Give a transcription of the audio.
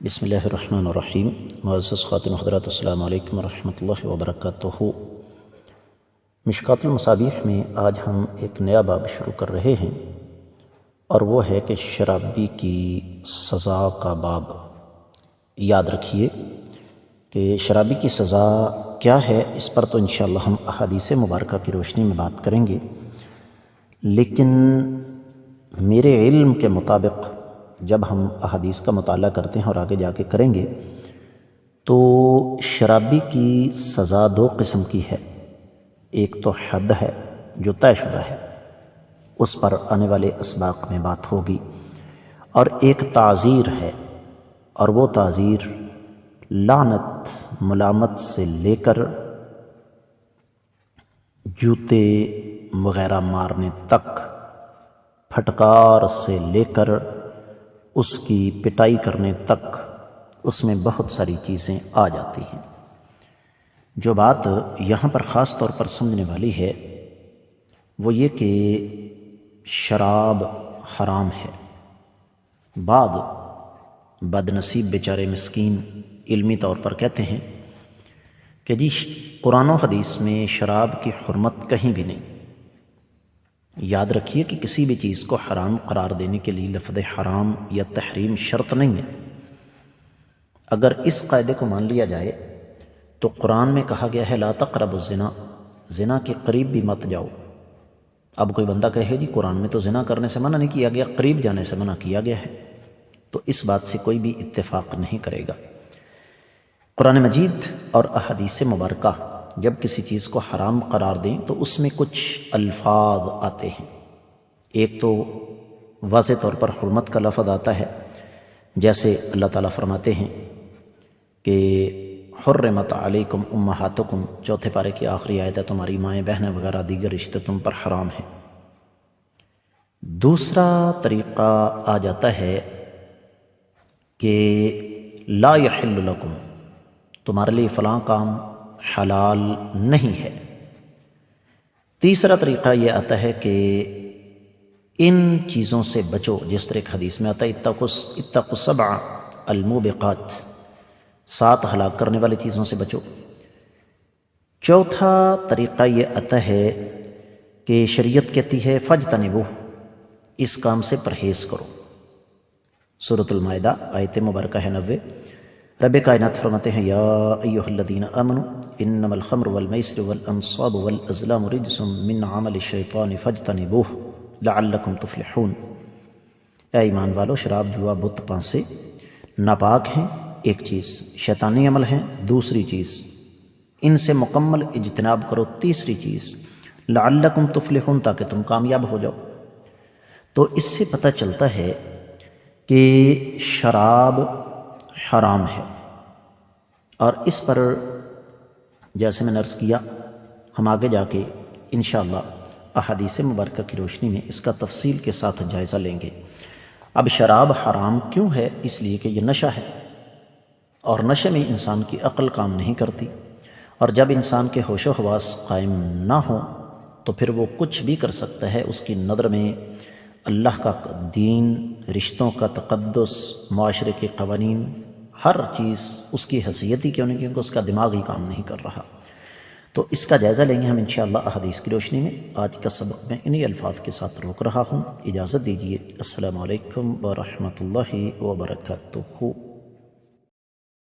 بسم اللہ الرحمن الرحیم۔ معزز خواتین و حضرات، السلام علیکم ورحمۃ اللہ وبرکاتہ۔ مشکوٰۃ المصابیح میں آج ہم ایک نیا باب شروع کر رہے ہیں، اور وہ ہے کہ شرابی کی سزا کا باب۔ یاد رکھیے کہ شرابی کی سزا کیا ہے، اس پر تو انشاءاللہ ہم احادیث مبارکہ کی روشنی میں بات کریں گے، لیکن میرے علم کے مطابق جب ہم احادیث کا مطالعہ کرتے ہیں اور آگے جا کے کریں گے تو شرابی کی سزا دو قسم کی ہے۔ ایک تو حد ہے جو طے شدہ ہے، اس پر آنے والے اسباق میں بات ہوگی، اور ایک تعزیر ہے، اور وہ تعزیر لعنت ملامت سے لے کر جوتے وغیرہ مارنے تک، پھٹکار سے لے کر اس کی پٹائی کرنے تک، اس میں بہت ساری چیزیں آ جاتی ہیں۔ جو بات یہاں پر خاص طور پر سمجھنے والی ہے وہ یہ کہ شراب حرام ہے۔ بعض بد نصیب بیچارے مسکین علمی طور پر کہتے ہیں کہ جی قرآن و حدیث میں شراب کی حرمت کہیں بھی نہیں۔ یاد رکھیے کہ کسی بھی چیز کو حرام قرار دینے کے لیے لفظ حرام یا تحریم شرط نہیں ہے۔ اگر اس قاعدے کو مان لیا جائے تو قرآن میں کہا گیا ہے لا تقربوا الزنا، زنا کے قریب بھی مت جاؤ۔ اب کوئی بندہ کہے جی قرآن میں تو زنا کرنے سے منع نہیں کیا گیا، قریب جانے سے منع کیا گیا ہے، تو اس بات سے کوئی بھی اتفاق نہیں کرے گا۔ قرآن مجید اور احادیث مبارکہ جب کسی چیز کو حرام قرار دیں تو اس میں کچھ الفاظ آتے ہیں۔ ایک تو واضح طور پر حرمت کا لفظ آتا ہے، جیسے اللہ تعالیٰ فرماتے ہیں کہ حرمت علیکم امہاتکم، چوتھے پارے کی آخری آیت ہے، تمہاری مائیں بہنیں وغیرہ دیگر رشتے تم پر حرام ہیں۔ دوسرا طریقہ آ جاتا ہے کہ لا یحل لکم، تمہارے لیے فلاں کام حلال نہیں ہے۔ تیسرا طریقہ یہ آتا ہے کہ ان چیزوں سے بچو، جس طرح ایک حدیث میں آتا ہے اتقوا السبع الموبقات، 7 ہلاک کرنے والی چیزوں سے بچو۔ چوتھا طریقہ یہ آتا ہے کہ شریعت کہتی ہے فاجتنبوہ، اس کام سے پرہیز کرو۔ سورۃ المائدہ آیت مبارکہ ہے 90۔ رب کائنات فرماتے ہیں یا ایھا الذین آمنوا انما الخمر والمیسر والانصاب والازلام رجس من عمل الشیطان فاجتنبوہ لعلکم تفلحون۔ اے ایمان والو، شراب، جوا، بت پانسے ناپاک ہیں، ایک چیز شیطانی عمل ہیں، دوسری چیز ان سے مکمل اجتناب کرو، تیسری چیز لعلکم تفلحون، تاکہ تم کامیاب ہو جاؤ۔ تو اس سے پتہ چلتا ہے کہ شراب حرام ہے، اور اس پر جیسے میں نے عرض کیا ہم آگے جا کے انشاءاللہ احادیث مبارکہ کی روشنی میں اس کا تفصیل کے ساتھ جائزہ لیں گے۔ اب شراب حرام کیوں ہے؟ اس لیے کہ یہ نشہ ہے، اور نشے میں انسان کی عقل کام نہیں کرتی، اور جب انسان کے ہوش و حواس قائم نہ ہوں تو پھر وہ کچھ بھی کر سکتا ہے۔ اس کی نظر میں اللہ کا دین، رشتوں کا تقدس، معاشرے کے قوانین، ہر چیز اس کی حیثیت ہی کیوں نہیں، کیونکہ اس کا دماغ ہی کام نہیں کر رہا۔ تو اس کا جائزہ لیں گے ہم انشاءاللہ احادیث کی روشنی میں۔ آج کا سبق میں انہی الفاظ کے ساتھ روک رہا ہوں، اجازت دیجیے۔ السلام علیکم ورحمۃ اللہ وبرکاتہ۔